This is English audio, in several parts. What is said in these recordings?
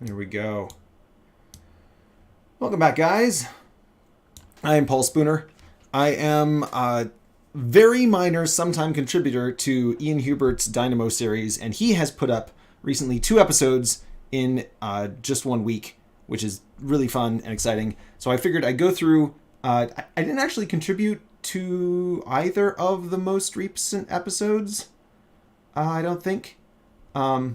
There we go. Welcome back, guys. I am Paul Spooner. I am a very minor sometime contributor to Ian Hubert's Dynamo series, and he has put up recently 2 episodes in just 1 week, which is really fun and exciting. So I figured I'd go through... I didn't actually contribute to either of the most recent episodes, I don't think. But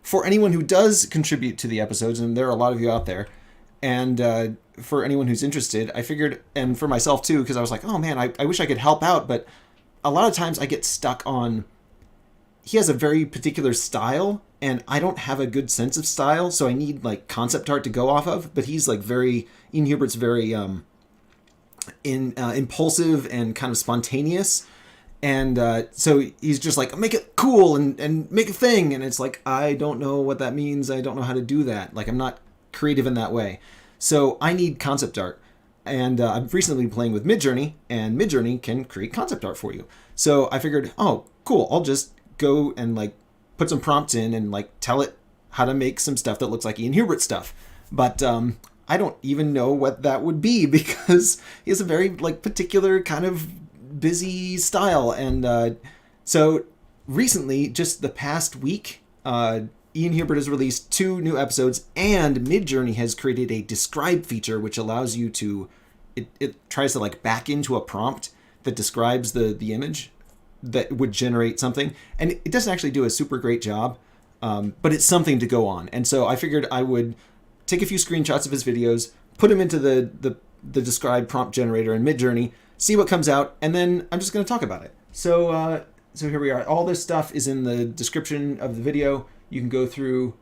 for anyone who does contribute to the episodes, and there are a lot of you out there, and for anyone who's interested, I figured, and for myself too, because I was like, oh man, I wish I could help out, but a lot of times I get stuck on, he has a very particular style, and I don't have a good sense of style, so I need like concept art to go off of, but he's like Ian Hubert's very impulsive and kind of spontaneous. And so he's just like, make it cool and make a thing. And it's like, I don't know what that means. I don't know how to do that. Like, I'm not creative in that way. So I need concept art. And I've recently been playing with Midjourney, and Midjourney can create concept art for you. So I figured, oh, cool. I'll just go and like put some prompts in and like tell it how to make some stuff that looks like Ian Hubert stuff. But I don't even know what that would be because he has a very like particular kind of busy style. And so recently, just the past week, Ian Hubert has released 2 new episodes, and Midjourney has created a describe feature which allows you to, it tries to like back into a prompt that describes the image that would generate something, and it doesn't actually do a super great job, but it's something to go on. And so I figured I would take a few screenshots of his videos, put them into the describe prompt generator in Midjourney, see what comes out, and then I'm just going to talk about it. So here we are. All this stuff is in the description of the video. You can go through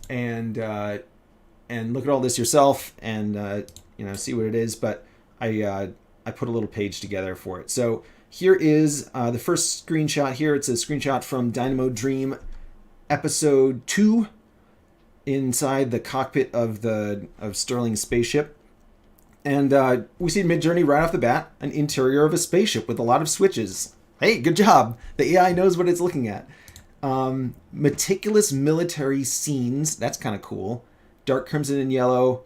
and look at all this yourself and see what it is. But I put a little page together for it. So here is the first screenshot. Here it's a screenshot from Dynamo Dream episode 2 inside the cockpit of Sterling's spaceship. And we see Midjourney right off the bat, an interior of a spaceship with a lot of switches. Hey, good job. The AI knows what it's looking at. Meticulous military scenes. That's kind of cool. Dark crimson and yellow.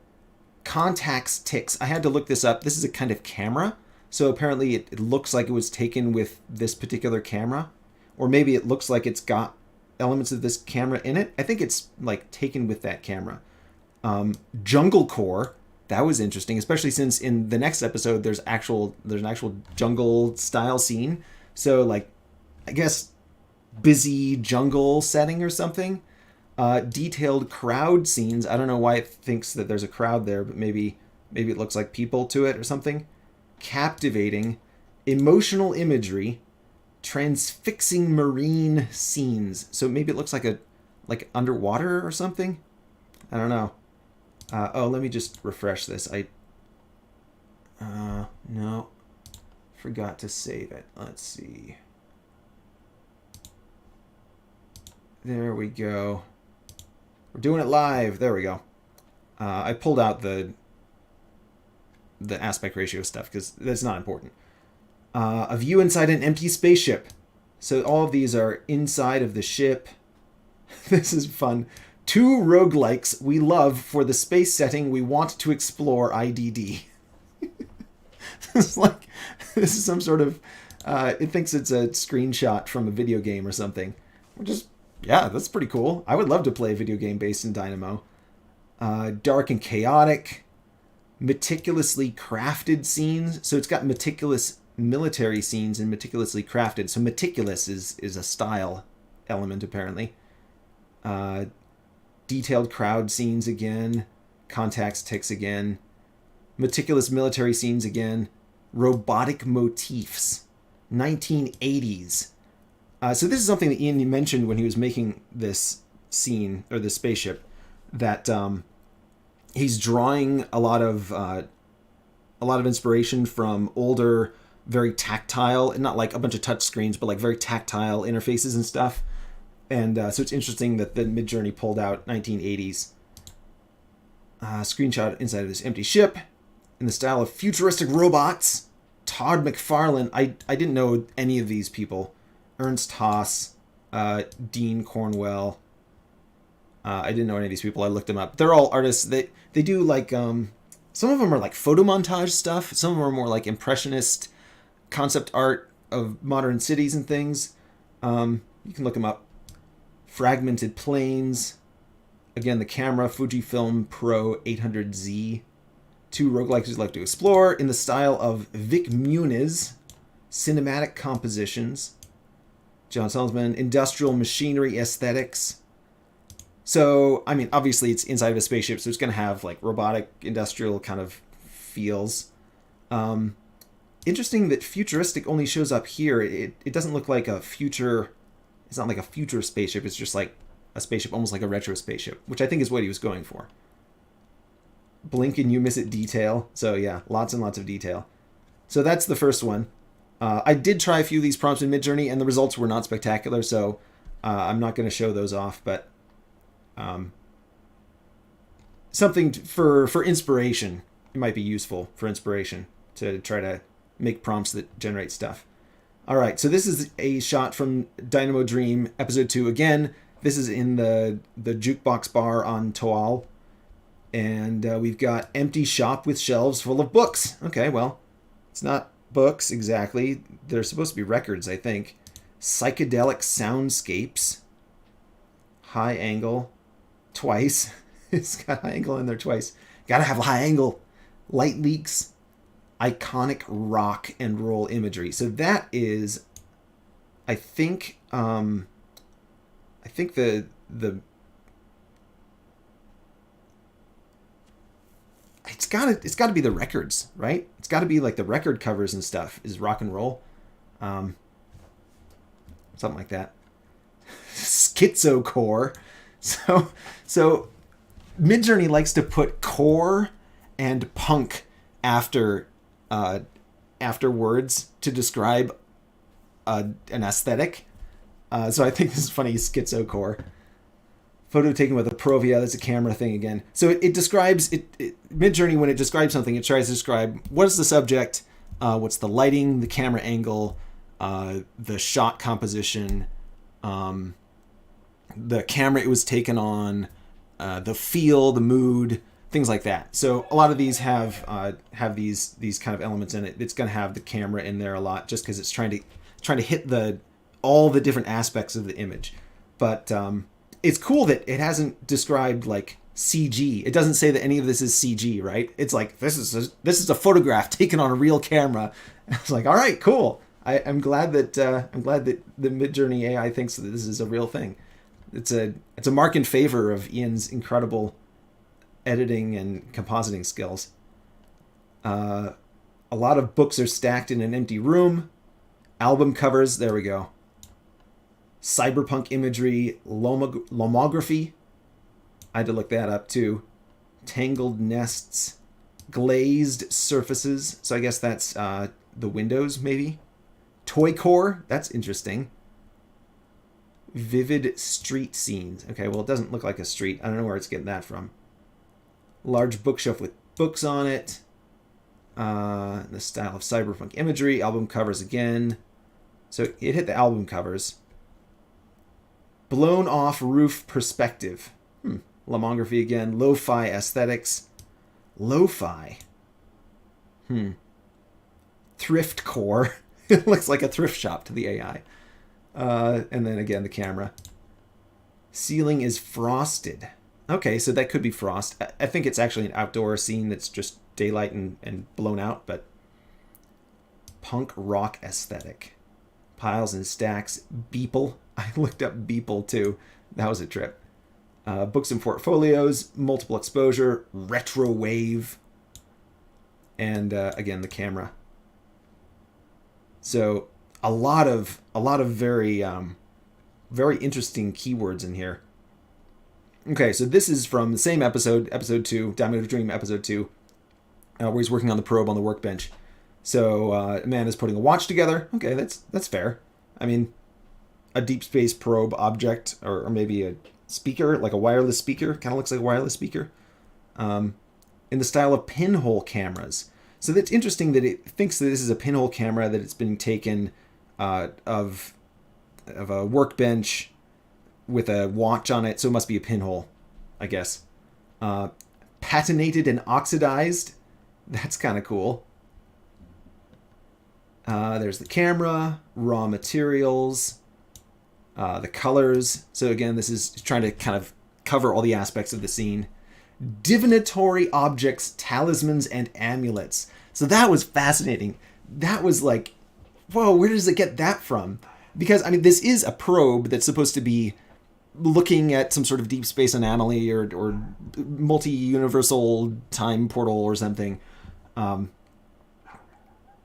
Contacts ticks. I had to look this up. This is a kind of camera. So apparently it looks like it was taken with this particular camera. Or maybe it looks like it's got elements of this camera in it. I think it's like taken with that camera. Jungle core. That was interesting, especially since in the next episode there's an actual jungle style scene. So like, I guess busy jungle setting or something. Detailed crowd scenes. I don't know why it thinks that there's a crowd there, but maybe it looks like people to it or something. Captivating, emotional imagery, transfixing marine scenes. So maybe it looks like underwater or something. I don't know. Let me just refresh this. No, forgot to save it. Let's see. There we go. We're doing it live. There we go. I pulled out the aspect ratio stuff because that's not important. A view inside an empty spaceship. So all of these are inside of the ship. This is fun. 2 roguelikes we love for the space setting we want to explore IDD. This is some sort of... it thinks it's a screenshot from a video game or something. Yeah, that's pretty cool. I would love to play a video game based in Dynamo. Dark and chaotic. Meticulously crafted scenes. So it's got meticulous military scenes and meticulously crafted. So meticulous is a style element, apparently. Detailed crowd scenes again. Contacts ticks again. Meticulous military scenes again. Robotic motifs. 1980s. So this is something that Ian mentioned when he was making this scene, or this spaceship, that he's drawing a lot of inspiration from older, very tactile, and not like a bunch of touch screens, but like very tactile interfaces and stuff. And so it's interesting that the Midjourney pulled out 1980s. Screenshot inside of this empty ship in the style of futuristic robots. Todd McFarlane. I didn't know any of these people. Ernst Haas, Dean Cornwell, I didn't know any of these people. I looked them up. They're all artists. They do like some of them are like photo montage stuff. Some of them are more like impressionist concept art of modern cities and things. You can look them up. Fragmented Planes. Again, the camera, Fujifilm Pro 800Z. 2 roguelikes you'd like to explore in the style of Vic Muniz. Cinematic compositions. John Salzman. Industrial machinery aesthetics. So, I mean, obviously it's inside of a spaceship, so it's going to have like robotic, industrial kind of feels. Interesting that futuristic only shows up here. It doesn't look like a future... It's not like a future spaceship. It's just like a spaceship, almost like a retro spaceship, which I think is what he was going for. Blink and you miss it detail. So yeah, lots and lots of detail. So that's the first one. I did try a few of these prompts in Midjourney, and the results were not spectacular, so I'm not going to show those off, but something for inspiration. It might be useful for inspiration to try to make prompts that generate stuff. All right, so this is a shot from Dynamo Dream, episode 2. Again, this is in the Jukebox Bar on Toal. And we've got empty shop with shelves full of books. Okay, well, it's not books exactly. They're supposed to be records, I think. Psychedelic soundscapes. High angle. Twice. It's got high angle in there twice. Gotta have high angle. Light leaks. Iconic rock and roll imagery. So that is, I think the it's got to be the records, right? It's got to be like the record covers and stuff is rock and roll, something like that. Schizocore. So Midjourney likes to put core and punk after words to describe an aesthetic. So I think this is funny. Schizocore. Photo taken with a Provia. That's a camera thing again. So it describes Midjourney, when it describes something, it tries to describe what is the subject, what's the lighting, the camera angle, the shot composition, the camera it was taken on, the feel, the mood, things like that. So a lot of these have these kind of elements in it. It's going to have the camera in there a lot, just because it's trying to hit all the different aspects of the image. But it's cool that it hasn't described like CG. It doesn't say that any of this is CG, right? It's like this is a photograph taken on a real camera. I was like, all right, cool. I'm glad that the Midjourney AI thinks that this is a real thing. It's a mark in favor of Ian's incredible editing and compositing skills. A lot of books are stacked in an empty room. Album covers. There we go. Cyberpunk imagery, lomography. I had to look that up too. Tangled nests, glazed surfaces. So I guess that's the windows, maybe. Toy core. That's interesting. Vivid street scenes. Okay, well, it doesn't look like a street. I don't know where it's getting that from. Large bookshelf with books on it. The style of cyberpunk imagery. Album covers again. So it hit the album covers. Blown off roof perspective. Lomography again. Lo-fi aesthetics. Lo-fi. Thrift core. It looks like a thrift shop to the AI. And then again, the camera. Ceiling is frosted. Okay, so that could be frost. I think it's actually an outdoor scene that's just daylight and blown out, but punk rock aesthetic. Piles and stacks. Beeple. I looked up Beeple too. That was a trip. Books and portfolios. Multiple exposure. Retro wave. And again, the camera. So a lot of very interesting keywords in here. Okay, so this is from the same episode 2, Dynamo Dream episode 2, where he's working on the probe on the workbench. So a man is putting a watch together. Okay, that's fair. I mean, a deep space probe object, or maybe a speaker, like a wireless speaker, kind of looks like a wireless speaker, in the style of pinhole cameras. So that's interesting that it thinks that this is a pinhole camera, that it's been taken of a workbench with a watch on it, so it must be a pinhole. I guess. Patinated and oxidized. That's kind of cool. There's the camera, raw materials, the colors. So again, this is trying to kind of cover all the aspects of the scene. Divinatory objects, talismans, and amulets. So that was fascinating. That was like, whoa, where does it get that from? Because, I mean, this is a probe that's supposed to be looking at some sort of deep space anomaly or multi-universal time portal or something.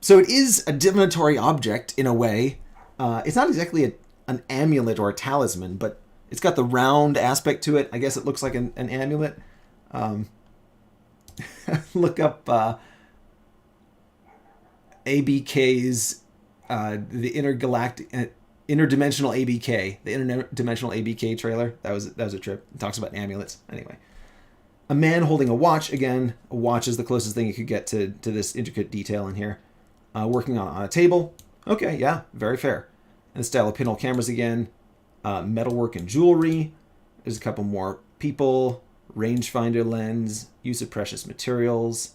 So it is a divinatory object in a way. It's not exactly an amulet or a talisman, but it's got the round aspect to it. I guess it looks like an amulet. Look up ABK's the interdimensional ABK, the interdimensional ABK trailer. That was a trip. It talks about amulets. Anyway, a man holding a watch. Again, a watch is the closest thing you could get to this intricate detail in here. Working on a table. Okay, yeah, very fair. And the style of pinhole cameras again. Metalwork and jewelry. There's a couple more people. Rangefinder lens. Use of precious materials.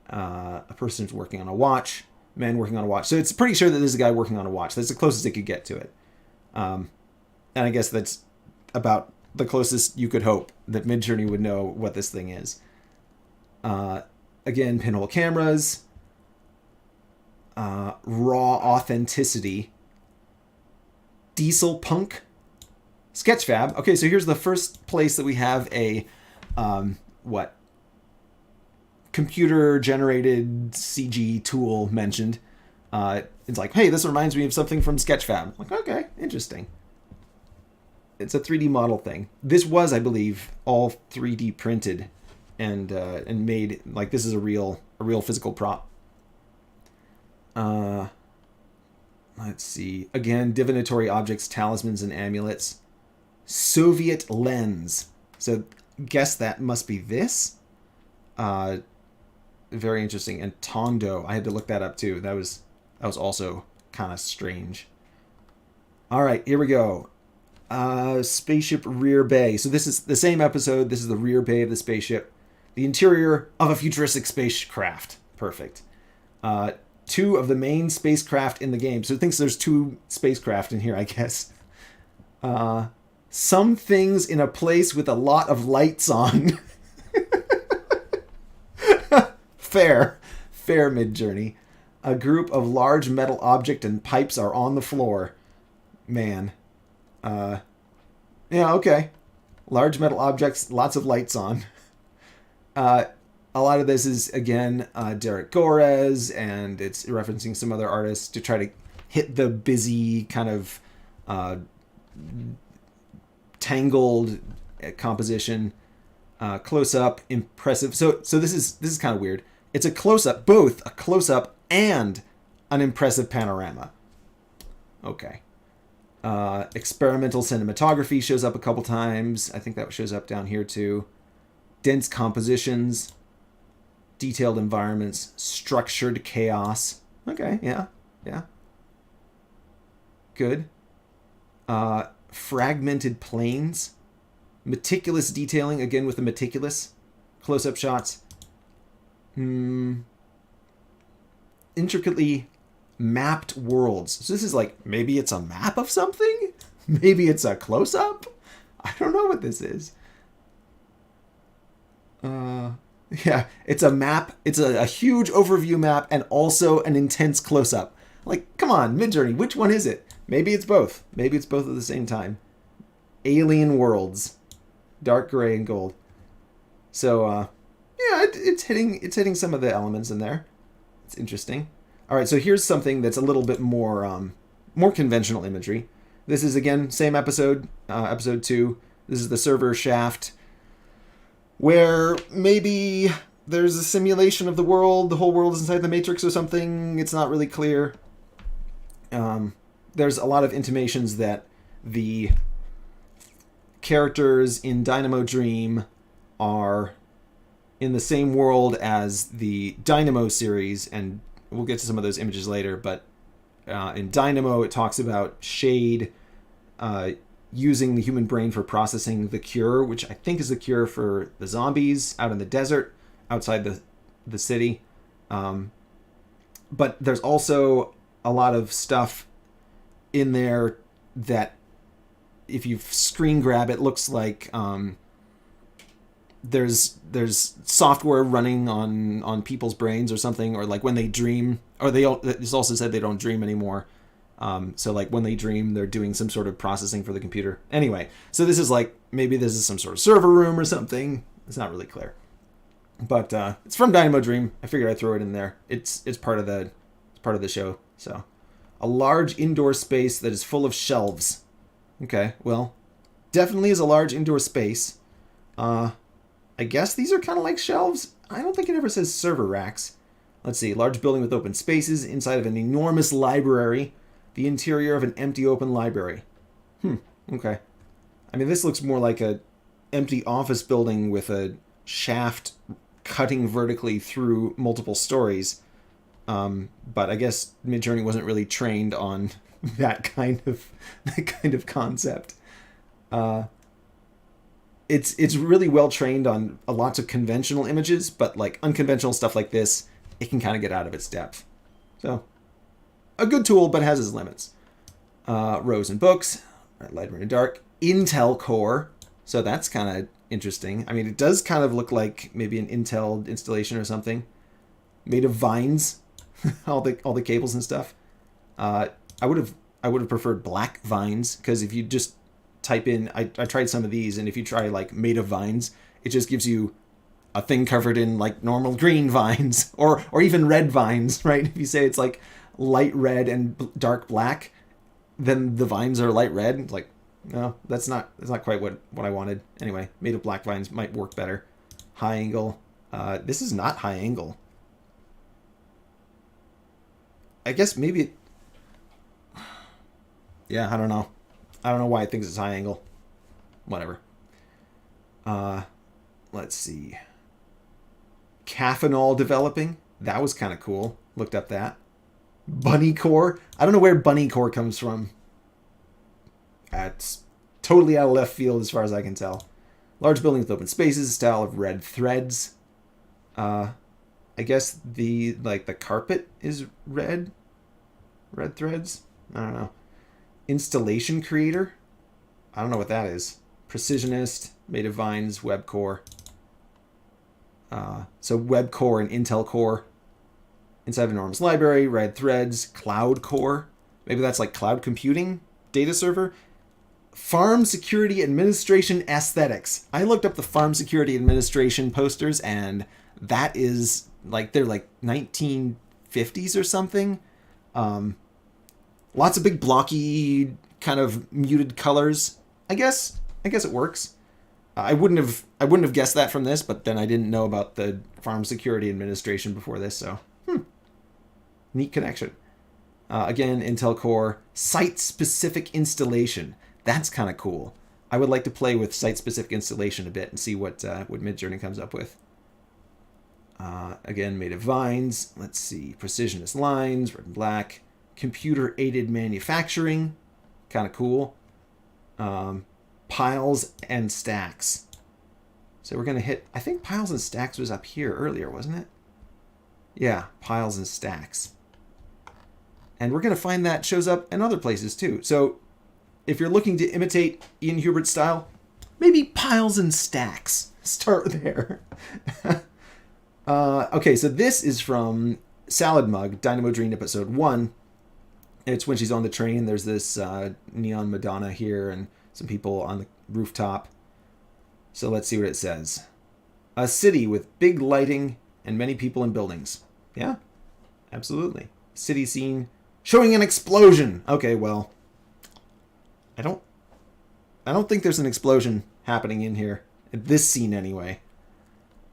A person who's working on a watch. Man working on a watch. So it's pretty sure that there's a guy working on a watch. That's the closest it could get to it. And I guess that's about the closest you could hope that Midjourney would know what this thing is. Again, pinhole cameras. Raw authenticity. Diesel punk. Sketchfab. Okay, so here's the first place that we have a computer generated CG tool mentioned. It's like, hey, this reminds me of something from Sketchfab. I'm like, okay, interesting. It's a 3D model thing. This was, I believe, all 3D printed and made. Like, this is a real physical prop. Let's see. Again, divinatory objects, talismans, and amulets. Soviet lens. So, guess that must be this. Very interesting. And Tondo. I had to look that up too. That was also kind of strange. All right, here we go. Spaceship Rear Bay. So this is the same episode. This is the rear bay of the spaceship. The interior of a futuristic spacecraft. Perfect. Two of the main spacecraft in the game. So it thinks there's two spacecraft in here, I guess. Some things in a place with a lot of lights on. Fair Midjourney. A group of large metal object and pipes are on the floor. Man. Yeah, okay. Large metal objects, lots of lights on. A lot of this is, again, Derek Gorez, and it's referencing some other artists to try to hit the busy kind of tangled composition. Close up, impressive. So this is kind of weird. It's a close up, both a close up and an impressive panorama. Okay. Experimental cinematography shows up a couple times. I think that shows up down here too. Dense compositions, detailed environments, structured chaos. Okay, yeah. Good. Fragmented planes. Meticulous detailing, again with the meticulous close-up shots. Intricately mapped worlds. So this is like, maybe it's a map of something? Maybe it's a close-up? I don't know what this is. Yeah, it's a map. It's a huge overview map and also an intense close-up. Like, come on, Midjourney, which one is it? Maybe it's both. Maybe it's both at the same time. Alien worlds. Dark gray and gold. So, yeah, it's hitting some of the elements in there. It's interesting. All right, so here's something that's a little bit more conventional imagery. This is, again, same episode, episode 2. This is the server shaft, where maybe there's a simulation of the world. The whole world is inside the Matrix or something. It's not really clear. There's a lot of intimations that the characters in Dynamo Dream are in the same world as the Dynamo series, and we'll get to some of those images later, but in Dynamo it talks about shade using the human brain for processing the cure, which I think is the cure for the zombies out in the desert outside the city. But there's also a lot of stuff in there that if you screen grab, it looks like there's software running on people's brains or something, or like when they dream, or it's also said they don't dream anymore. So like when they dream, they're doing some sort of processing for the computer. Anyway, so this is like, maybe this is some sort of server room or something. It's not really clear. But it's from Dynamo Dream. I figured I'd throw it in there. It's part of the show. So, a large indoor space that is full of shelves. Okay, well, definitely is a large indoor space. I guess these are kind of like shelves. I don't think it ever says server racks. Let's see. Large building with open spaces inside of an enormous library. The interior of an empty open library. Okay. I mean, this looks more like a empty office building with a shaft cutting vertically through multiple stories. But I guess Midjourney wasn't really trained on that kind of concept. It's really well trained on lots of conventional images, but like unconventional stuff like this, it can kind of get out of its depth. So, a good tool, but has its limits. Rows and books, light and dark. Intel Core, so that's kind of interesting. I mean, it does kind of look like maybe an Intel installation or something, made of vines, all the cables and stuff. I would have preferred black vines, because if you just type in, I tried some of these, and if you try like made of vines, it just gives you a thing covered in like normal green vines or even red vines, right? If you say it's like light red and dark black, then the vines are light red. It's like, no, that's not quite what I wanted. Anyway, made of black vines might work better. High angle. This is not high angle. I guess maybe it... Yeah, I don't know. I don't know why it thinks it's high angle. Whatever. Let's see. Caffeinol developing. That was kind of cool. Looked up that. Bunny core. I don't know where bunny core comes from. That's totally out of left field as far as I can tell. Large building with open spaces, style of red threads. I guess the carpet is red. Red threads? I don't know. Installation creator? I don't know what that is. Precisionist, made of vines, web core. So web core and Intel core. Inside of enormous library, red threads, cloud core. Maybe that's like cloud computing, data server. Farm security administration aesthetics. I looked up the farm security administration posters, and that is like, they're like 1950s or something. Lots of big blocky kind of muted colors. I guess it works. I wouldn't have guessed that from this, but then I didn't know about the farm security administration before this, so neat connection. Again, Intel Core, site-specific installation. That's kind of cool. I would like to play with site-specific installation a bit and see what Midjourney comes up with. Again, made of vines. Let's see. Precisionist lines, red and black. Computer-aided manufacturing. Kind of cool. Piles and stacks. So we're going to hit... I think piles and stacks was up here earlier, wasn't it? Yeah, piles and stacks. And we're going to find that shows up in other places too. So if you're looking to imitate Ian Hubert's style, maybe piles and stacks. Start there. Okay, so this is from Salad Mug, Dynamo Dream episode 1. It's when she's on the train. There's this neon Madonna here and some people on the rooftop. So let's see what it says. A city with big lighting and many people and buildings. Yeah, absolutely. City scene showing an explosion. Okay, well, I don't think there's an explosion happening in here. This scene anyway.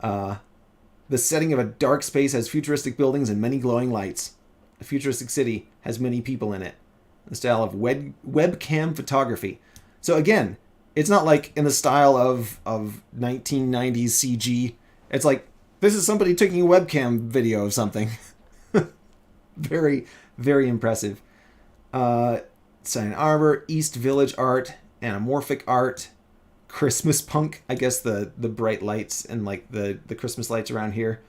The setting of a dark space has futuristic buildings and many glowing lights. A futuristic city has many people in it. The style of webcam photography. So again, it's not like in the style of 1990s CG. It's like, this is somebody taking a webcam video of something. Very, very impressive. Sign Arbor, East Village art, anamorphic art, Christmas punk. I guess the bright lights and like the Christmas lights around here.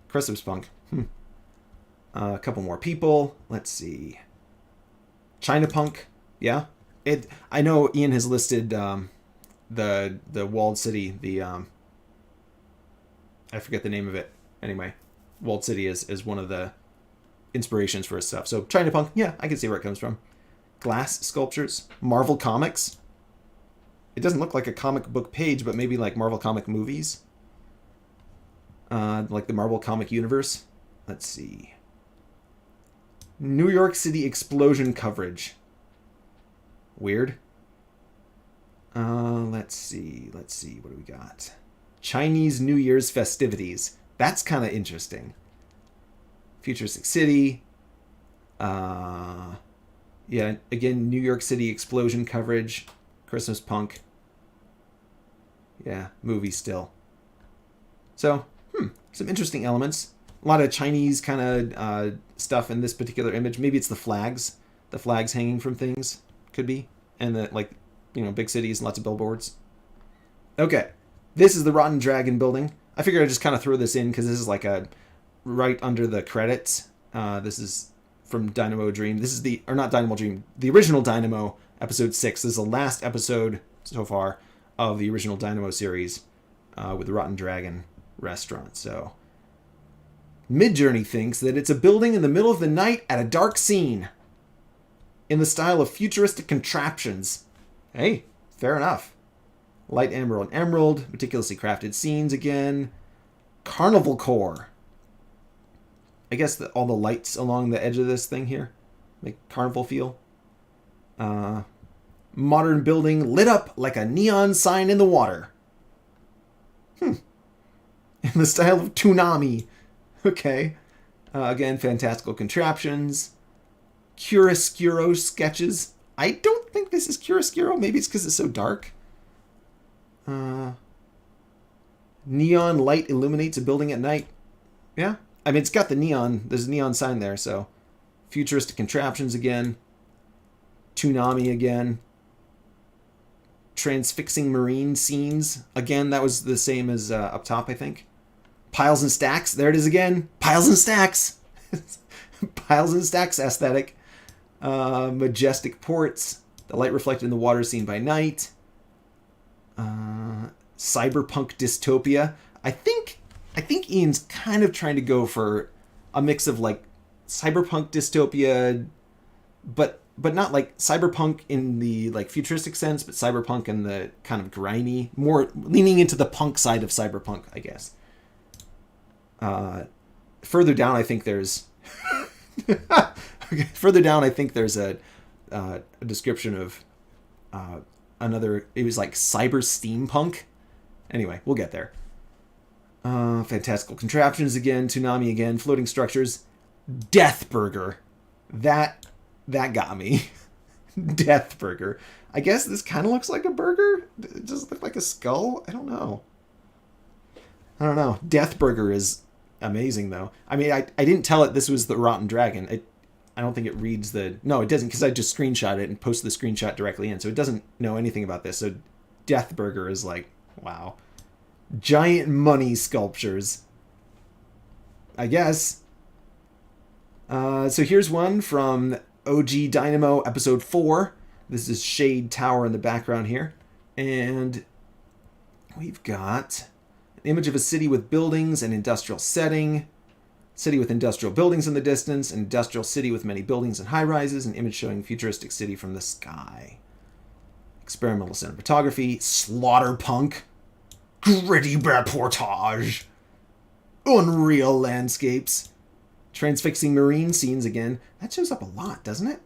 Christmas punk. A couple more people. Let's see. China punk. Yeah. I know Ian has listed the walled city. I forget the name of it. Anyway, walled city is one of the inspirations for his stuff. So China punk. Yeah, I can see where it comes from. Glass sculptures. Marvel Comics. It doesn't look like a comic book page, but maybe like Marvel comic movies. Like the Marvel comic universe. Let's see. New York City explosion coverage. Weird. Let's see. What do we got? Chinese New Year's festivities. That's kind of interesting. Futuristic City. Yeah, again, New York City explosion coverage. Christmas punk. Yeah, movie still. So, some interesting elements. A lot of Chinese kind of stuff in this particular image. Maybe it's the flags hanging from things. Could be. And the, like, big cities, lots of billboards. Okay. This is the Rotten Dragon building. I figured I'd just kind of throw this in because this is like right under the credits. This is from Dynamo Dream. This is not Dynamo Dream, the original Dynamo, episode 6. This is the last episode so far of the original Dynamo series with the Rotten Dragon restaurant. So, Midjourney thinks that it's a building in the middle of the night at a dark scene in the style of futuristic contraptions. Hey, fair enough. Light emerald and emerald, meticulously crafted scenes again. Carnival core. I guess all the lights along the edge of this thing here make carnival feel. Modern building lit up like a neon sign in the water. In the style of Toonami. Okay. Again, fantastical contraptions. Chiaroscuro sketches. I don't think this is chiaroscuro. Maybe it's because it's so dark. Neon light illuminates a building at night. Yeah. I mean, it's got the neon. There's a neon sign there, so. Futuristic contraptions again. Toonami again. Transfixing marine scenes. Again, that was the same as up top, I think. Piles and stacks. There it is again. Piles and stacks. Piles and stacks aesthetic. Majestic ports. The light reflected in the water seen by night. Cyberpunk dystopia. I think Ian's kind of trying to go for a mix of like cyberpunk dystopia, but not like cyberpunk in the like futuristic sense, but cyberpunk in the kind of grimy, more leaning into the punk side of cyberpunk, I guess. Further down, I think there's further down, I think there's a description of another. It was like cyber steampunk. Anyway, we'll get there. Fantastical contraptions again, Toonami again, floating structures, Death Burger. That got me. Death Burger. I guess this kind of looks like a burger. It does look like a skull. I don't know. Death Burger is amazing though. I mean, I didn't tell it this was the Rotten Dragon. I don't think it reads the... No, it doesn't, because I just screenshot it and posted the screenshot directly in, so it doesn't know anything about this. So Death Burger is like, wow. Giant money sculptures. I guess. So here's one from OG Dynamo episode 4. This is Shade Tower in the background here. And we've got an image of a city with buildings and industrial setting. City with industrial buildings in the distance. An industrial city with many buildings and high-rises. An image showing futuristic city from the sky. Experimental cinematography. Slaughterpunk. Gritty reportage. Unreal landscapes. Transfixing marine scenes again. That shows up a lot, doesn't it?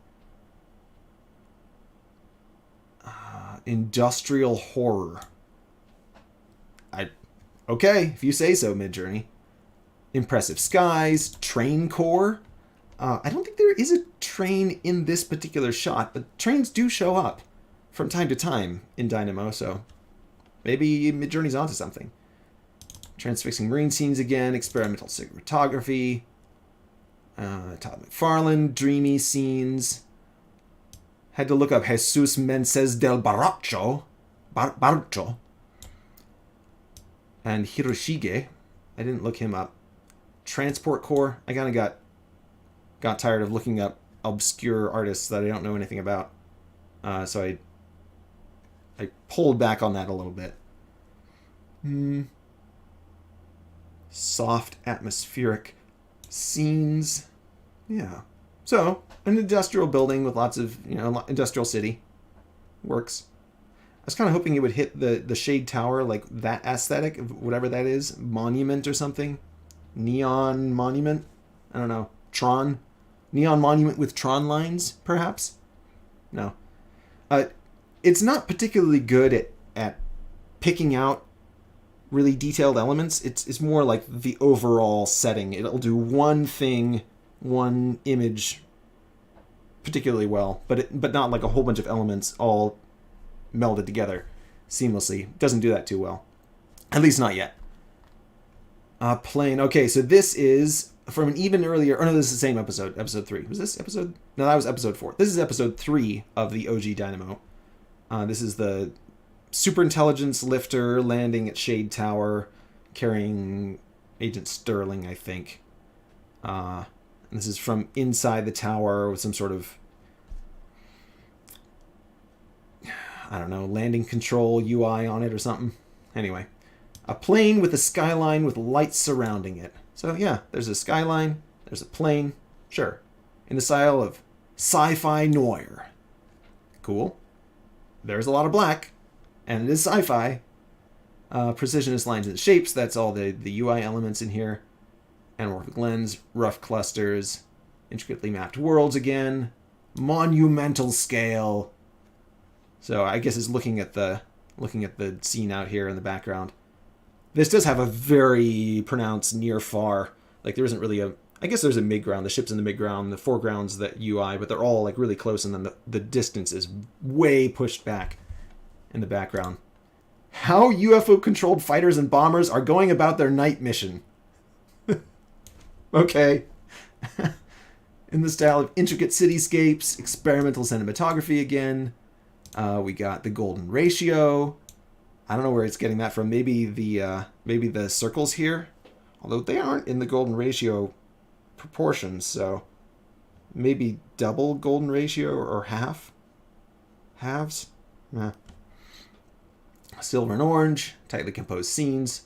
Industrial horror. Okay, if you say so, Midjourney. Impressive skies. Train core. I don't think there is a train in this particular shot, but trains do show up from time to time in Dynamo, so maybe Midjourney's onto something. Transfixing marine scenes again. Experimental cinematography. Todd McFarlane. Dreamy scenes. Had to look up Jesus Menses del Barrocho. And Hiroshige. I didn't look him up. Transport Corps. I kind of got tired of looking up obscure artists that I don't know anything about. So I pulled back on that a little bit. Soft atmospheric scenes. Yeah. So, an industrial building with lots of, industrial city. Works. I was kind of hoping it would hit the Shade Tower, like that aesthetic, whatever that is. Monument or something. Neon monument. I don't know. Tron. Neon monument with Tron lines, perhaps? No. It's not particularly good at picking out really detailed elements. It's more like the overall setting. It'll do one thing, one image particularly well, but not like a whole bunch of elements all melded together seamlessly. It doesn't do that too well. At least not yet. Plane. Okay, so this is from an even earlier... Oh, no, this is the same episode. Episode 3. Was this episode... No, that was episode 4. This is episode 3 of the OG Dynamo. This is the superintelligence lifter landing at Shade Tower, carrying Agent Sterling, I think. This is from inside the tower with some sort of... I don't know, landing control UI on it or something. Anyway. A plane with a skyline with lights surrounding it. So yeah, there's a skyline, there's a plane, sure. In the style of sci-fi noir. Cool. There's a lot of black, and it is sci-fi. Precisionist lines and shapes, that's all the UI elements in here. Anamorphic lens, rough clusters, intricately mapped worlds again. Monumental scale. So I guess it's looking at the scene out here in the background. This does have a very pronounced near-far. Like, there isn't really I guess there's a mid-ground. The ship's in the mid-ground. The foreground's the UI, but they're all, like, really close, and then the distance is way pushed back in the background. How UFO-controlled fighters and bombers are going about their night mission. Okay. In the style of intricate cityscapes, experimental cinematography again. We got the golden ratio. I don't know where it's getting that from. Maybe the circles here, although they aren't in the golden ratio proportions. So maybe double golden ratio or halves. Nah. Silver and orange, tightly composed scenes,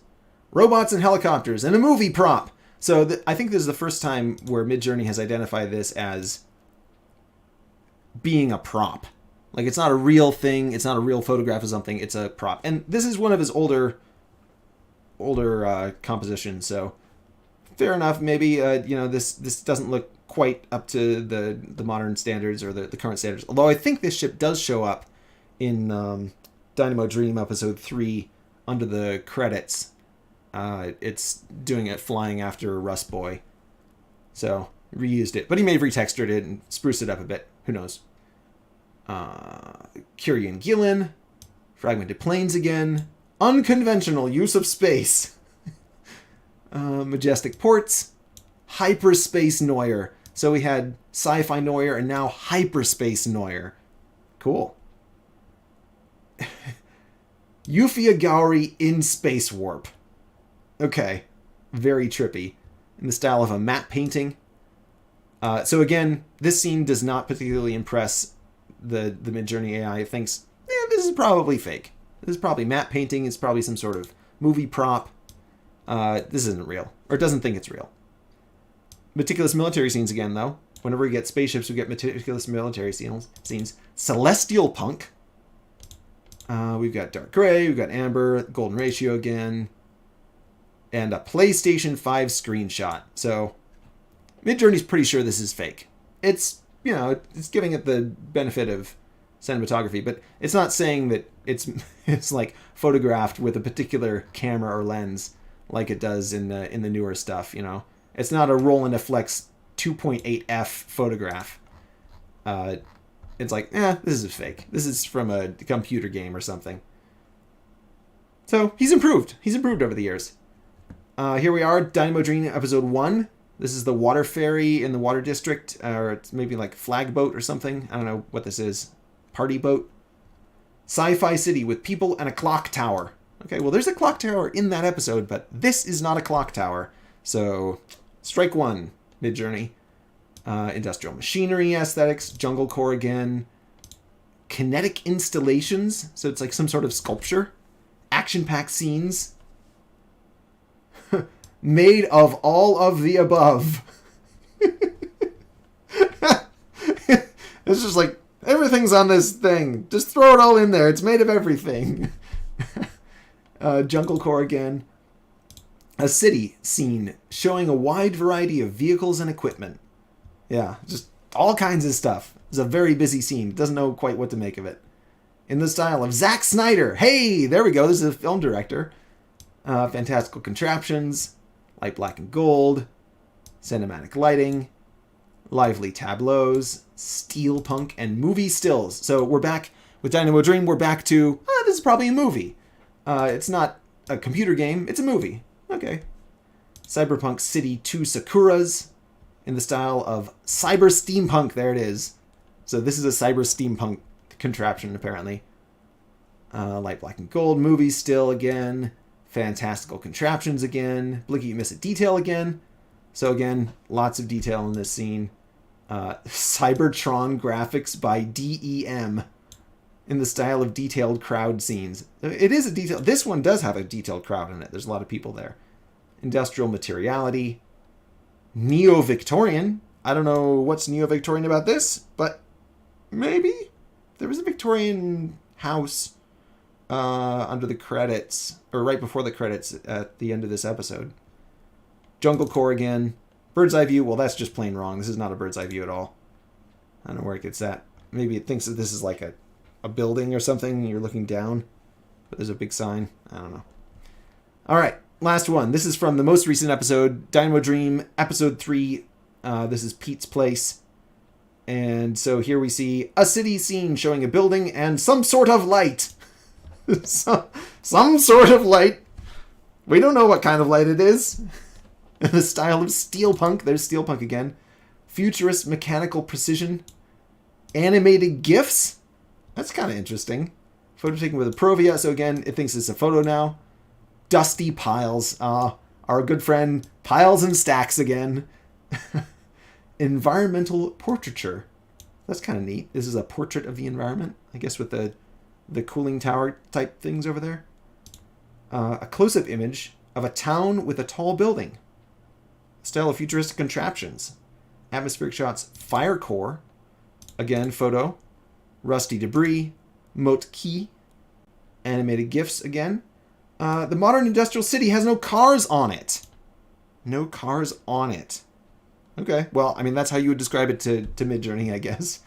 robots and helicopters, and a movie prop. So I think this is the first time where Midjourney has identified this as being a prop. Like, it's not a real thing. It's not a real photograph of something. It's a prop. And this is one of his older compositions. So fair enough. Maybe, this doesn't look quite up to the modern standards or the current standards. Although I think this ship does show up in Dynamo Dream episode 3 under the credits. It's doing it flying after Rust Boy. So reused it. But he may have retextured it and spruced it up a bit. Who knows? Curie and Gillen, fragmented planes again, unconventional use of space, majestic ports, hyperspace noir. So we had sci-fi noir and now hyperspace noir. Cool. Yufia Gowrie in space warp. Okay, very trippy. In the style of a matte painting. So again, this scene does not particularly impress the Midjourney AI. It thinks, this is probably fake. This is probably matte painting. It's probably some sort of movie prop. This isn't real. Or it doesn't think it's real. Meticulous military scenes again, though. Whenever we get spaceships, we get meticulous military scenes. Celestial punk. We've got dark gray. We've got amber. Golden ratio again. And a PlayStation 5 screenshot. So Midjourney's pretty sure this is fake. It's giving it the benefit of cinematography, but it's not saying that it's like photographed with a particular camera or lens like it does in the newer stuff. It's not a Roland FX 2.8F photograph. It's like, this is fake. This is from a computer game or something. So he's improved. He's improved over the years. Here we are, Dynamo Dream episode 1. This is the water ferry in the water district, or it's maybe like flag boat or something. I don't know what this is. party boat. Sci-fi city with people and a clock tower. Okay, well, there's a clock tower in that episode, but this is not a clock tower. So, strike one, Midjourney. Industrial machinery aesthetics, jungle core again. Kinetic installations, so it's like some sort of sculpture. Action-packed scenes. Made of all of the above. It's just like, everything's on this thing. Just throw it all in there. It's made of everything. Jungle core again. A city scene showing a wide variety of vehicles and equipment. Yeah, just all kinds of stuff. It's a very busy scene. Doesn't know quite what to make of it. In the style of Zack Snyder. Hey, there we go. This is a film director. Fantastical contraptions. Light black and gold. Cinematic lighting. Lively tableaus. Steelpunk and movie stills. So we're back with Dynamo Dream. We're back to, this is probably a movie. It's not a computer game. It's a movie. Okay. Cyberpunk City 2 Sakuras. In the style of cyber steampunk. There it is. So this is a cyber steampunk contraption, apparently. Light black and gold. Movie still again. Fantastical contraptions again. Blinky miss it detail again. So again, lots of detail in this scene. Cybertron graphics by DEM. In the style of detailed crowd scenes. It is a detail. This one does have a detailed crowd in it. There's a lot of people there. Industrial materiality. Neo-Victorian. I don't know what's Neo-Victorian about this, but maybe there was a Victorian house under the credits, or right before the credits at the end of this episode. Jungle core again. Bird's eye view. Well, that's just plain wrong. This is not a bird's eye view at all. I don't know where it gets that. Maybe it thinks that this is like a building or something, and you're looking down, but there's a big sign. I don't know. All right. Last one. This is from the most recent episode, Dynamo Dream, episode 3. This is Pete's Place. And so here we see a city scene showing a building and some sort of light. some sort of light. We don't know what kind of light it is. In the style of steelpunk. There's steelpunk again. Futurist mechanical precision. Animated GIFs. That's kind of interesting. Photo taken with a Provia. So again, it thinks it's a photo now. Dusty piles. Our good friend Piles and Stacks again. Environmental portraiture. That's kind of neat. This is a portrait of the environment. I guess with the cooling tower type things over there. A close-up image of a town with a tall building. Style of futuristic contraptions. Atmospheric shots. Fire core. Again, photo. Rusty debris. Moat key. Animated GIFs again. The modern industrial city has no cars on it. No cars on it. Okay, well, I mean, that's how you would describe it to Midjourney, I guess.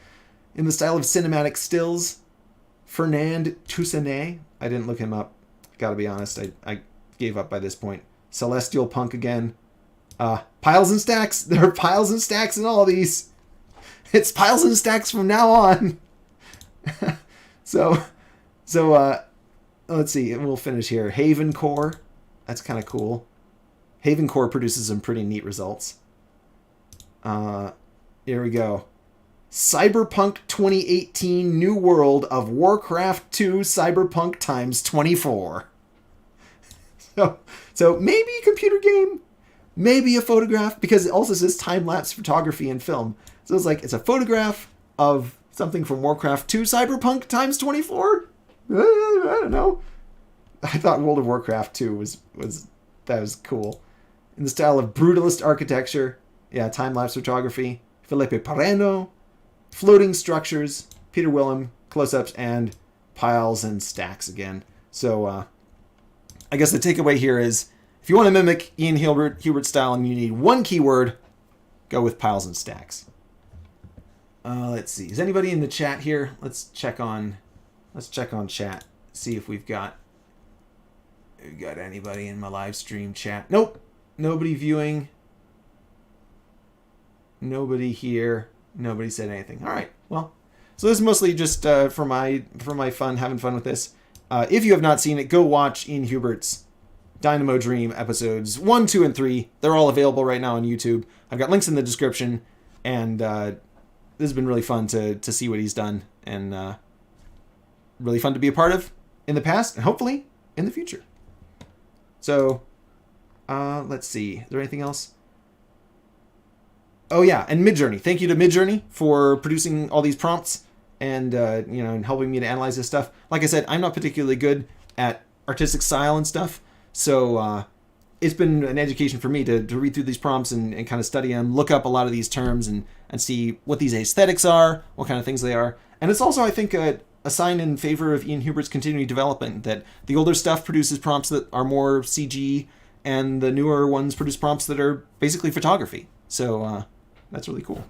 In the style of cinematic stills, Fernand Toussaint. I didn't look him up. Gotta be honest, I gave up by this point. Celestial punk again. Piles and stacks. There are piles and stacks in all these. It's piles and stacks from now on. So, let's see. We'll finish here. Haven Core. That's kind of cool. Haven Core produces some pretty neat results. Here we go. Cyberpunk 2018 New World of Warcraft 2 Cyberpunk times 24. So maybe a computer game, maybe a photograph, because it also says time-lapse photography and film. So it's like, it's a photograph of something from Warcraft 2 Cyberpunk times 24? I don't know. I thought World of Warcraft 2 was cool. In the style of brutalist architecture, yeah, time-lapse photography, Felipe Pareno, floating structures, Peter Willem, close-ups, and piles and stacks again. So, I guess the takeaway here is, if you want to mimic Ian Hubert's style and you need one keyword, go with piles and stacks. Let's see. Is anybody in the chat here? Let's check on chat. See if we've got anybody in my live stream chat. Nope. Nobody viewing. Nobody here. Nobody said anything. All right. Well, so this is mostly just for my fun, having fun with this. If you have not seen it, go watch Ian Hubert's Dynamo Dream episodes 1, 2, and 3. They're all available right now on YouTube. I've got links in the description, and this has been really fun to see what he's done. And really fun to be a part of in the past and hopefully in the future. So let's see. Is there anything else? Oh yeah, and Midjourney. Thank you to Midjourney for producing all these prompts and and helping me to analyze this stuff. Like I said, I'm not particularly good at artistic style and stuff, so it's been an education for me to read through these prompts and kind of study them, look up a lot of these terms and see what these aesthetics are, what kind of things they are. And it's also, I think, a sign in favor of Ian Hubert's continuing development, that the older stuff produces prompts that are more CG and the newer ones produce prompts that are basically photography. So that's really cool.